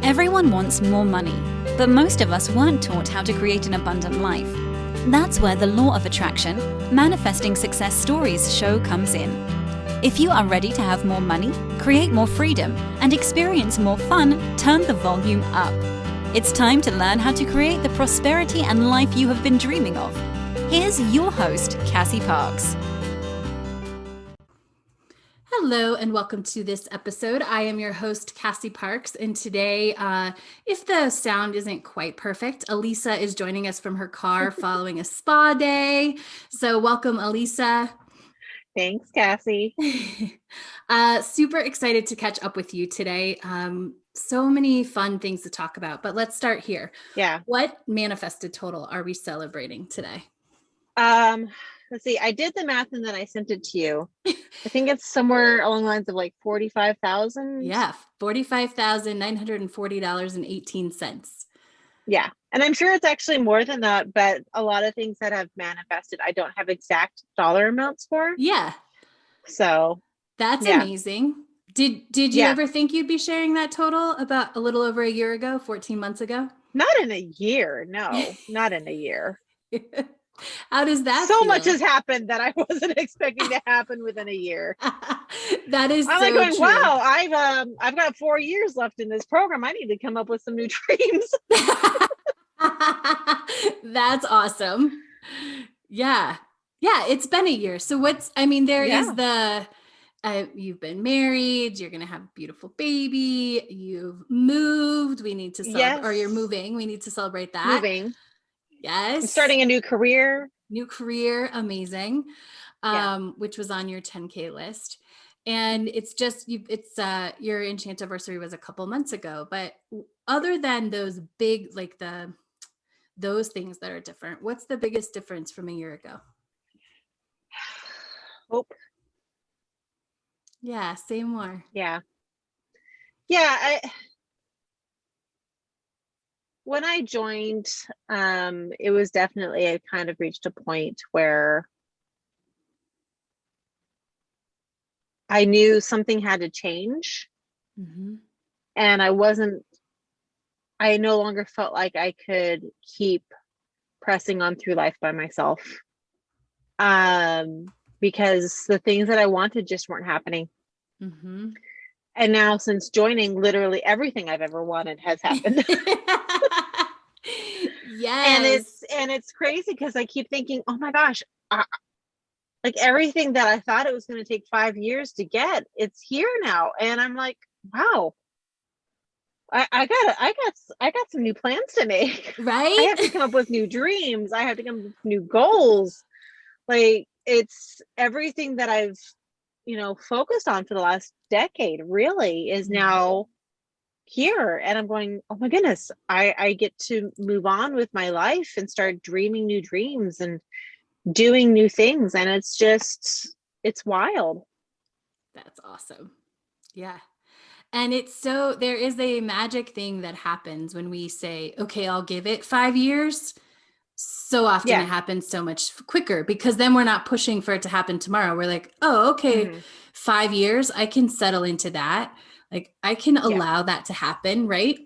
Everyone wants more money, but most of us weren't taught how to create an abundant life. That's where the law of attraction, manifesting success stories show comes in. If you are ready to have more money, create more freedom, and experience more fun, turn the volume up. It's time to learn how to create the prosperity and life you have been dreaming of. Here's your host, Cassie Parks. Hello and welcome to this episode. I am your host, Cassie Parks, and today, if the sound isn't quite perfect, Alisa is joining us from her car following a spa day. So welcome, Alisa. Thanks, Cassie. Super excited to catch up with you today. So many fun things to talk about, but let's start here. Yeah. What manifested total are we celebrating today? Let's see. I did the math and then I sent it to you. I think it's somewhere along the lines of like 45,000. Yeah, $45,940.18. Yeah. And I'm sure it's actually more than that, but a lot of things that have manifested, I don't have exact dollar amounts for. Yeah. So that's amazing. Did you ever think you'd be sharing that total about a little over a year ago, 14 months ago? Not in a year. No, not in a year. How does that so feel? much has happened that I wasn't expecting to happen within a year. That is I'm so like going, true. wow, I've got 4 years left in this program. I need to come up with some new dreams. That's awesome. Yeah. It's been a year. So is the you've been married, you're going to have a beautiful baby, you've moved, we need to celebrate, or you're moving, we need to celebrate that. Moving. Yes. I'm starting a new career. Amazing. Which was on your 10K list. And it's just, your Enchantiversary was a couple months ago, but other than those big, those things that are different, what's the biggest difference from a year ago? Hope. Yeah. Say more. Yeah. When I joined, it was definitely, I kind of reached a point where I knew something had to change. Mm-hmm. And I no longer felt like I could keep pressing on through life by myself. Because the things that I wanted just weren't happening. Mm-hmm. And now since joining, literally everything I've ever wanted has happened. Yes. And it's crazy because I keep thinking, oh my gosh, like everything that I thought it was going to take 5 years to get, it's here now. And I'm like, wow, I got some new plans to make. Right. I have to come up with new dreams. I have to come up with new goals. Like it's everything that I've, focused on for the last decade really is now here. And I'm going, oh my goodness, I get to move on with my life and start dreaming new dreams and doing new things. And it's wild. That's awesome. Yeah. And there is a magic thing that happens when we say, okay, I'll give it 5 years. So often it happens so much quicker because then we're not pushing for it to happen tomorrow. We're like, oh, okay, 5 years, I can settle into that. Like I can allow that to happen, right?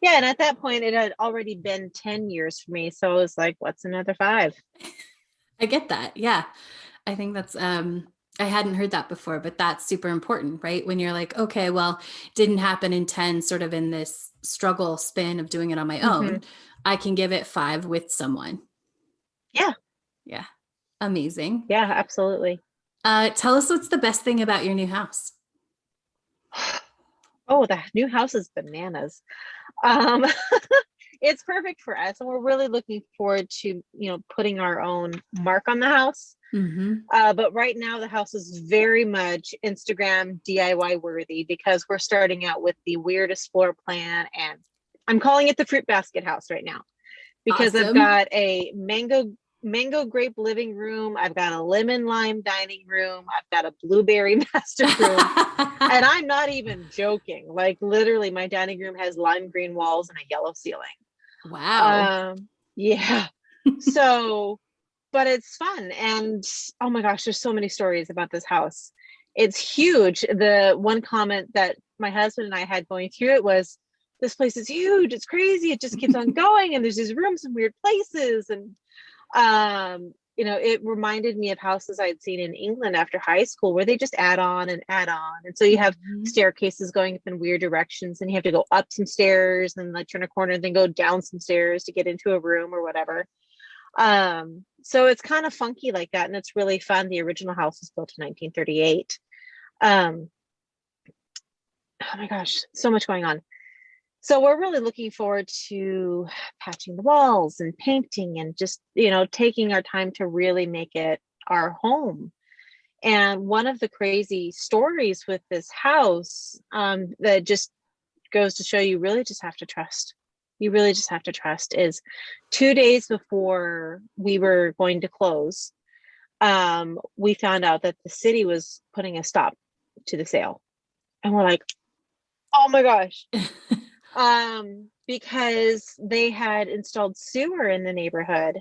Yeah. And at that point, it had already been 10 years for me. So I was like, what's another 5? I get that. Yeah. I think that's, I hadn't heard that before, but that's super important, right? When you're like, okay, well, it didn't happen in 10, sort of in this struggle spin of doing it on my own. I can give it 5 with someone. Yeah. Yeah. Amazing. Yeah, absolutely. Tell us what's the best thing about your new house. Oh, the new house is bananas. It's perfect for us. And we're really looking forward to, putting our own mark on the house. But right now the house is very much Instagram DIY worthy because we're starting out with the weirdest floor plan, and I'm calling it the fruit basket house right now because I've got a mango grape living room. I've got a lemon lime dining room. I've got a blueberry master room. And I'm not even joking. Like literally my dining room has lime green walls and a yellow ceiling. Wow. Yeah. So, but it's fun. And oh my gosh, there's so many stories about this house. It's huge. The one comment that my husband and I had going through it was, this place is huge, it's crazy, it just keeps on going, and there's these rooms in weird places. And it reminded me of houses I'd seen in England after high school, where they just add on and add on. And so you have staircases going up in weird directions, and you have to go up some stairs and like turn a corner and then go down some stairs to get into a room or whatever. So it's kind of funky like that. And it's really fun. The original house was built in 1938. Oh my gosh, so much going on. So we're really looking forward to patching the walls and painting and just, taking our time to really make it our home. And one of the crazy stories with this house, that just goes to show you really just have to trust. You really just have to trust is 2 days before we were going to close, we found out that the city was putting a stop to the sale. And we're like, oh my gosh. Because they had installed sewer in the neighborhood,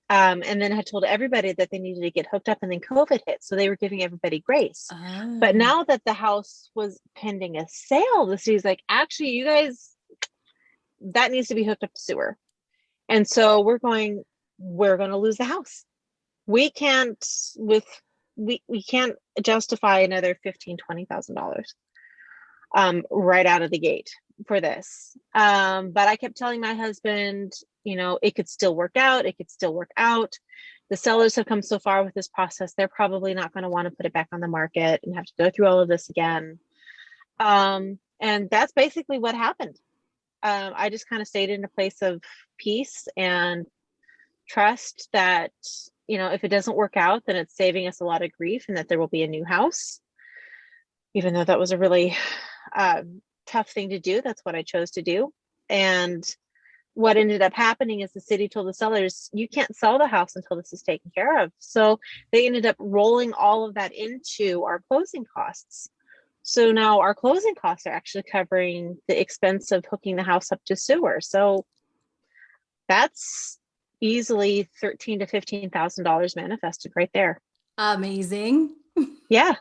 and then had told everybody that they needed to get hooked up, and then COVID hit. So they were giving everybody grace. Oh. But now that the house was pending a sale, the city's like, actually, you guys, that needs to be hooked up to sewer. And so we're going to lose the house. We can't justify another $15,000-$20,000 right out of the gate for this. But I kept telling my husband, it could still work out. It could still work out. The sellers have come so far with this process. They're probably not going to want to put it back on the market and have to go through all of this again. And that's basically what happened. I just kind of stayed in a place of peace and trust that, if it doesn't work out, then it's saving us a lot of grief, and that there will be a new house. Even though that was a really tough thing to do, that's what I chose to do. And what ended up happening is the city told the sellers, you can't sell the house until this is taken care of. So they ended up rolling all of that into our closing costs. So now our closing costs are actually covering the expense of hooking the house up to sewer. So that's easily $13,000 to $15,000 manifested right there. Amazing. Yeah.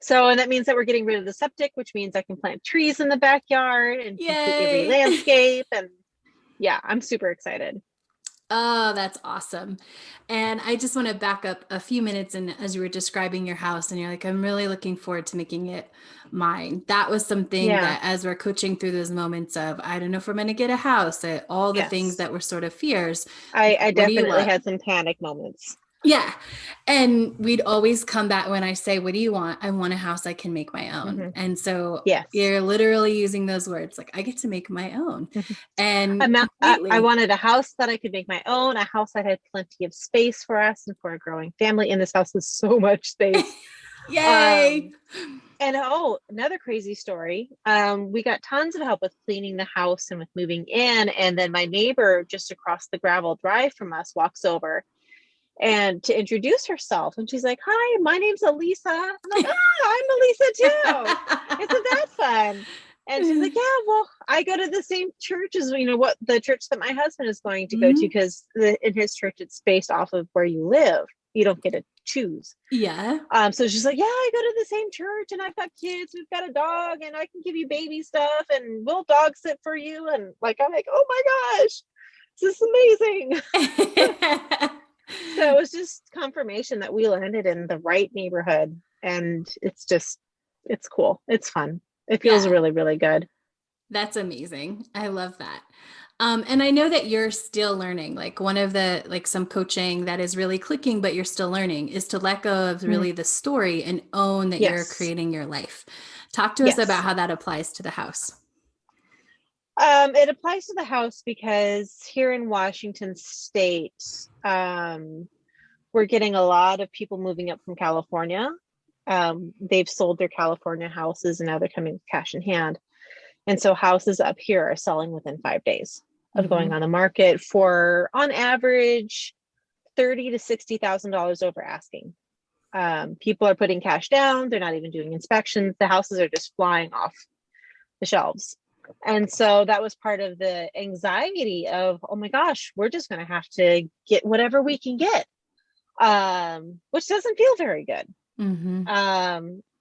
So, and that means that we're getting rid of the septic, which means I can plant trees in the backyard and completely re-landscape. And yeah, I'm super excited. Oh, that's awesome. And I just want to back up a few minutes. And as you were describing your house and you're like, I'm really looking forward to making it mine. That was something that as we're coaching through those moments of, I don't know if we're going to get a house, all the things that were sort of fears. I definitely had some panic moments. Yeah. And we'd always come back when I say, what do you want? I want a house I can make my own. Mm-hmm. And so you're literally using those words, like I get to make my own. Mm-hmm. And I wanted a house that I could make my own, a house that had plenty of space for us and for a growing family. And this house has so much space. Yay. And another crazy story. We got tons of help with cleaning the house and with moving in. And then my neighbor just across the gravel drive from us walks over and to introduce herself. And she's like, hi, my name's Alisa. I'm like, I'm Alisa too. Isn't that fun? And she's like, yeah, well, I go to the same church as, what the church that my husband is going to go to, because in his church, it's based off of where you live. You don't get to choose. Yeah. So she's like, yeah, I go to the same church and I've got kids. We've got a dog and I can give you baby stuff and we'll dog sit for you. And I'm like, oh my gosh, this is amazing. So it was just confirmation that we landed in the right neighborhood, and it's cool. It's fun. It feels really, really good. That's amazing. I love that. And I know that you're still learning, like one of the, some coaching that is really clicking, but you're still learning is to let go of really the story and own that you're creating your life. Talk to us about how that applies to the house. It applies to the house because here in Washington State, we're getting a lot of people moving up from California. They've sold their California houses and now they're coming with cash in hand. And so houses up here are selling within 5 days of going on the market for, on average, $30,000 to $60,000 over asking. People are putting cash down. They're not even doing inspections. The houses are just flying off the shelves. And so that was part of the anxiety of, oh my gosh, we're just going to have to get whatever we can get, which doesn't feel very good.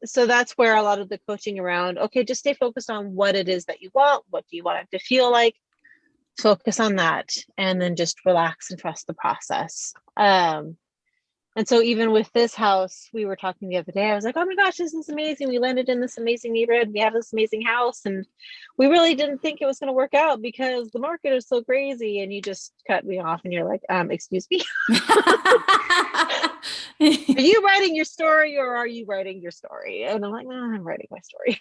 so that's where a lot of the coaching around, okay, just stay focused on what it is that you want. What do you want it to feel like? Focus on that, and then just relax and trust the process. And so even with this house, we were talking the other day, I was like, oh my gosh, this is amazing. We landed in this amazing neighborhood. We have this amazing house. And we really didn't think it was going to work out because the market is so crazy. And you just cut me off and you're like, excuse me. Are you writing your story or are you writing your story? And I'm like, no, I'm writing my story.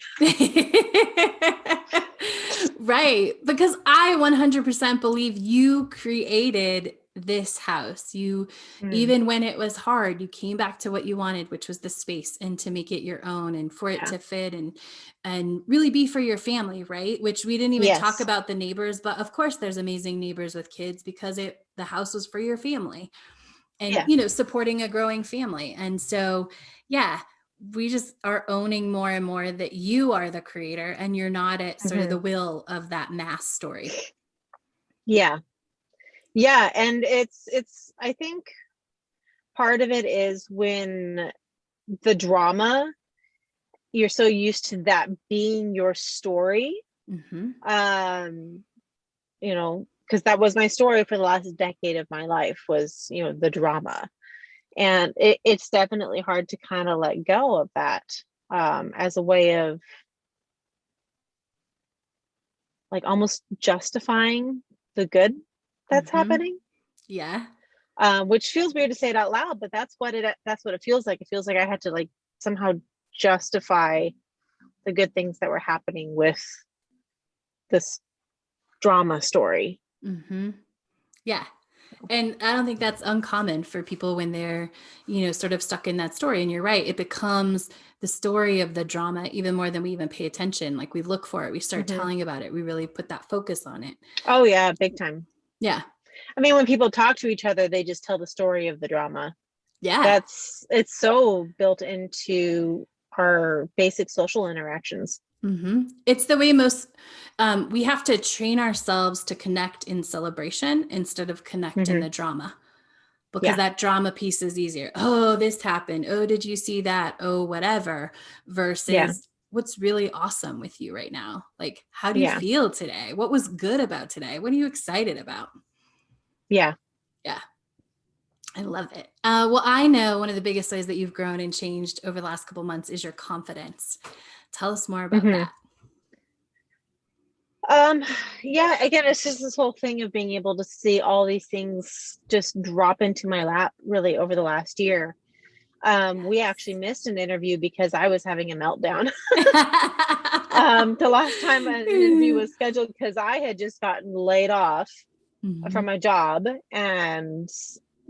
Right. Because I 100% believe you created this house. You, even when it was hard, you came back to what you wanted, which was the space, and to make it your own and for it to fit and really be for your family. Right. Which we didn't even talk about the neighbors, but of course there's amazing neighbors with kids because the house was for your family and, you know, supporting a growing family. And so, we just are owning more and more that you are the creator and you're not at sort of the will of that mass story. Yeah. And it's, I think part of it is when the drama, you're so used to that being your story. You know, because that was my story for the last decade of my life was, you know, the drama. And it's definitely hard to kind of let go of that as a way of like almost justifying the good that's happening. Yeah. Which feels weird to say it out loud, but that's what it feels like. It feels like I had to like somehow justify the good things that were happening with this drama story. Yeah. And I don't think that's uncommon for people when they're, you know, sort of stuck in that story. And you're right. It becomes the story of the drama even more than we even pay attention. Like we look for it. We start telling about it. We really put that focus on it. Oh yeah. Big time. Yeah. I mean, when people talk to each other, they just tell the story of the drama. Yeah. It's so built into our basic social interactions. It's the way most, we have to train ourselves to connect in celebration instead of connect in the drama, because that drama piece is easier. Oh, this happened. Oh, did you see that? Oh, whatever. Versus what's really awesome with you right now. Like, how do you feel today? What was good about today? What are you excited about? Yeah. I love it. Well, I know one of the biggest ways that you've grown and changed over the last couple of months is your confidence. Tell us more about that. Again, it's just this whole thing of being able to see all these things just drop into my lap really over the last year. We actually missed an interview because I was having a meltdown. The last time an interview was scheduled because I had just gotten laid off from my job. And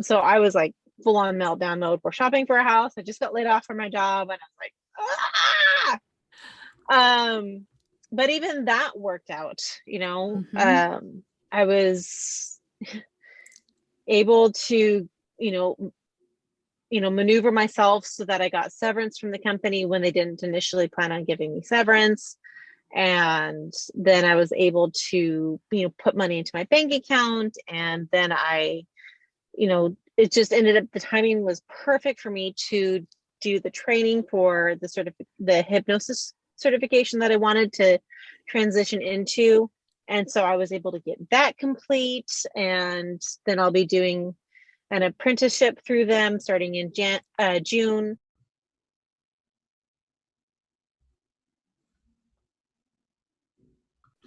so I was like full on meltdown mode. We're shopping for a house. I just got laid off from my job and I was like, ah! But even that worked out, you know. I was able to, maneuver myself so that I got severance from the company when they didn't initially plan on giving me severance. And then I was able to, put money into my bank account. And then it just ended up, the timing was perfect for me to do the training for the hypnosis certification that I wanted to transition into. And so I was able to get that complete. And then I'll be doing an apprenticeship through them starting in June.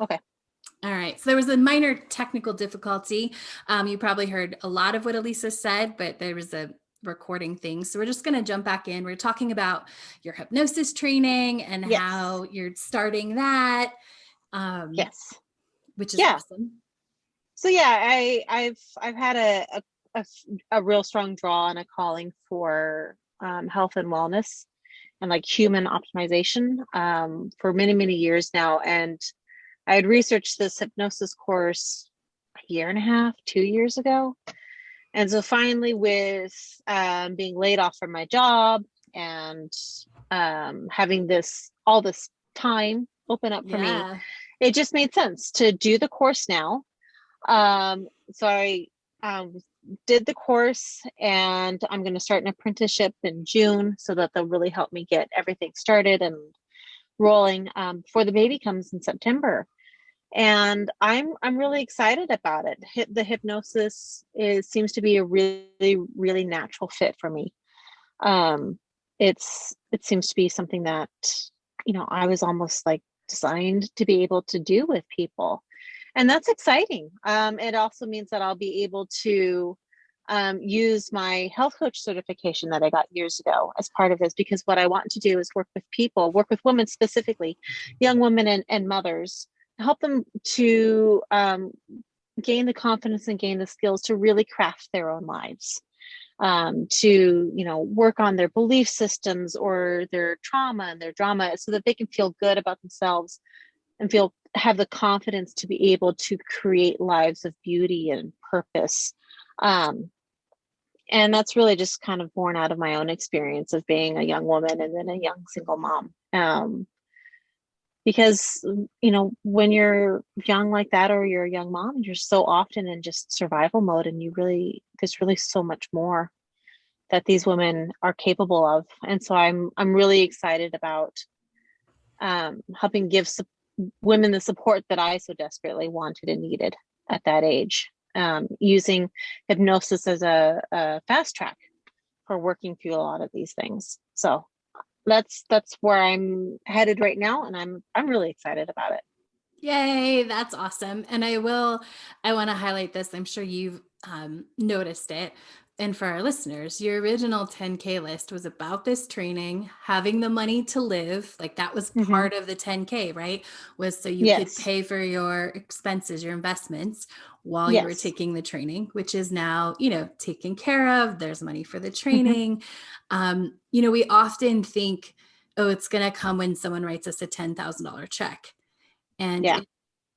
Okay. All right. So there was a minor technical difficulty. You probably heard a lot of what Alisa said, but there was a recording thing. So we're just going to jump back in. We're talking about your hypnosis training and how you're starting that. Which is awesome. So I've had a real strong draw and a calling for health and wellness and like human optimization for many, many years now. And I had researched this hypnosis course a year and a half, 2 years ago. And so finally with being laid off from my job and having all this time open up for me, it just made sense to do the course now. So I did the course, and I'm going to start an apprenticeship in June so that they'll really help me get everything started and rolling before the baby comes in September. And I'm really excited about it. The hypnosis seems to be a really, really natural fit for me. It seems to be something that, I was almost like designed to be able to do with people. And that's exciting. It also means that I'll be able to use my health coach certification that I got years ago as part of this, because what I want to do is work with women specifically, young women and mothers, help them to gain the confidence and gain the skills to really craft their own lives, to work on their belief systems or their trauma and their drama, so that they can feel good about themselves and have the confidence to be able to create lives of beauty and purpose. And that's really just kind of born out of my own experience of being a young woman and then a young single mom. Because, when you're young like that, or you're a young mom, you're so often in just survival mode, and there's really so much more that these women are capable of. And so I'm really excited about helping give women the support that I so desperately wanted and needed at that age, using hypnosis as a fast track for working through a lot of these things. So that's where I'm headed right now, and I'm really excited about it. Yay, that's awesome. And I want to highlight this. I'm sure you've noticed it. And for our listeners, your original 10K list was about this training, having the money to live. Like that was part of the 10K, right? Was so you could pay for your expenses, your investments while you were taking the training, which is now, taken care of. There's money for the training. We often think, oh, it's going to come when someone writes us a $10,000 check. And it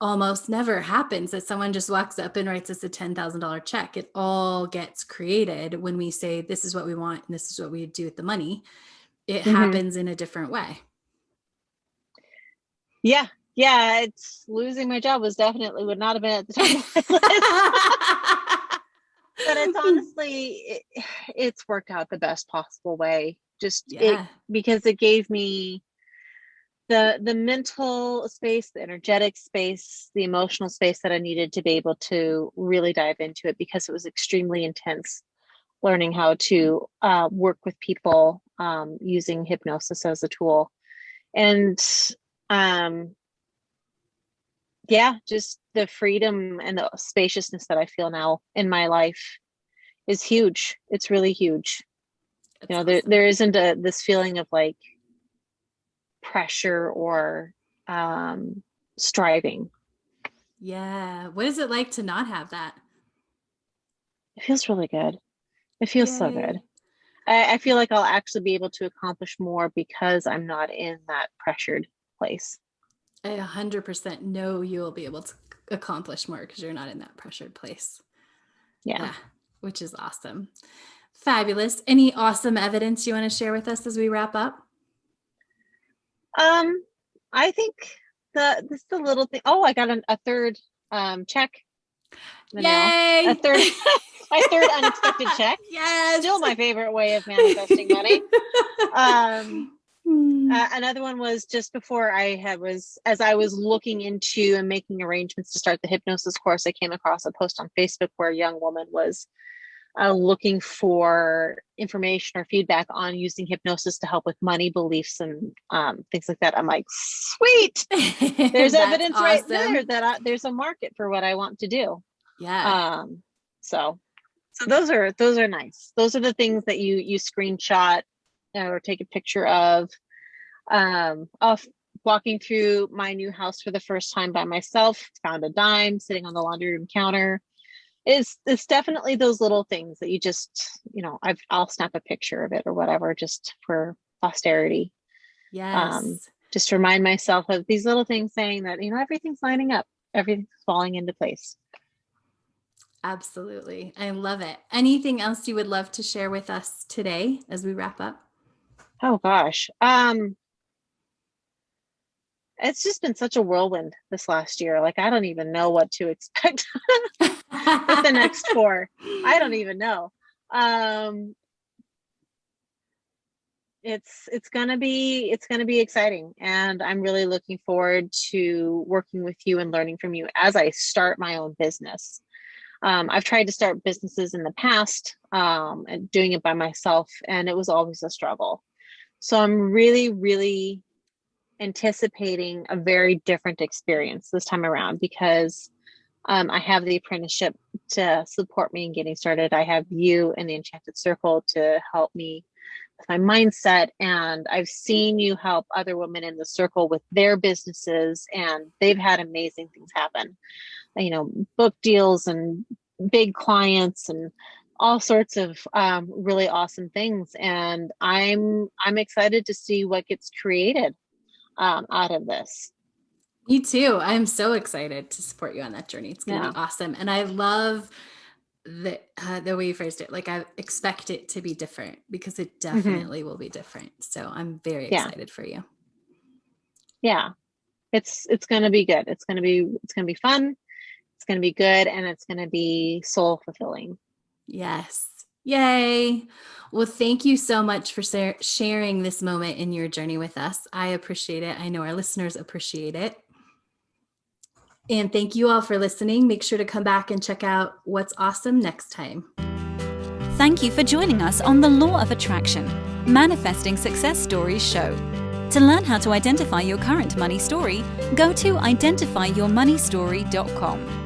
almost never happens that someone just walks up and writes us a $10,000 check. It all gets created when we say, this is what we want and this is what we do with the money. It happens in a different way. Yeah. It's losing my job would not have been at the top of my list. But it's honestly, it's worked out the best possible way. Because it gave me the mental space, the energetic space, the emotional space that I needed to be able to really dive into it, because it was extremely intense learning how to work with people using hypnosis as a tool. And just the freedom and the spaciousness that I feel now in my life is huge. It's really huge. That's awesome. There isn't this feeling of like pressure or striving. Yeah. What is it like to not have that? It feels really good. It feels so good. I feel like I'll actually be able to accomplish more because I'm not in that pressured place. I 100% know you will be able to accomplish more because you're not in that pressured place. Yeah. Which is awesome. Fabulous. Any awesome evidence you want to share with us as we wrap up? I think this is the little thing. Oh, I got a third check. Yay! My third unexpected check. Yes. Still my favorite way of manifesting money. Another one was just before as I was looking into and making arrangements to start the hypnosis course, I came across a post on Facebook where a young woman was looking for information or feedback on using hypnosis to help with money, beliefs, and things like that. I'm like, sweet. There's evidence right there that there's a market for what I want to do. Yeah. So those are nice. Those are the things that you screenshot or take a picture of walking through my new house for the first time by myself, found a dime sitting on the laundry room counter. It's definitely those little things that you just, I'll snap a picture of it or whatever, just for posterity. Yes. Just to remind myself of these little things, saying that, everything's lining up, everything's falling into place. Absolutely. I love it. Anything else you would love to share with us today as we wrap up? Oh gosh. It's just been such a whirlwind this last year. Like, I don't even know what to expect with the next 4. I don't even know. It's gonna be exciting, and I'm really looking forward to working with you and learning from you as I start my own business. I've tried to start businesses in the past, and doing it by myself, and it was always a struggle. So I'm really, really anticipating a very different experience this time around, because I have the apprenticeship to support me in getting started. I have you and the Enchanted Circle to help me with my mindset. And I've seen you help other women in the circle with their businesses, and they've had amazing things happen. Book deals and big clients and all sorts of really awesome things. And I'm excited to see what gets created out of this. Me too. I'm so excited to support you on that journey. It's going to be awesome. And I love the way you phrased it. Like, I expect it to be different, because it definitely will be different. So I'm very excited for you. Yeah. It's going to be good. It's going to be fun. It's going to be good. And it's going to be soul fulfilling. Yes. Yay. Well, thank you so much for sharing this moment in your journey with us. I appreciate it. I know our listeners appreciate it. And thank you all for listening. Make sure to come back and check out what's awesome next time. Thank you for joining us on the Law of Attraction, Manifesting Success Stories show. To learn how to identify your current money story, go to identifyyourmoneystory.com.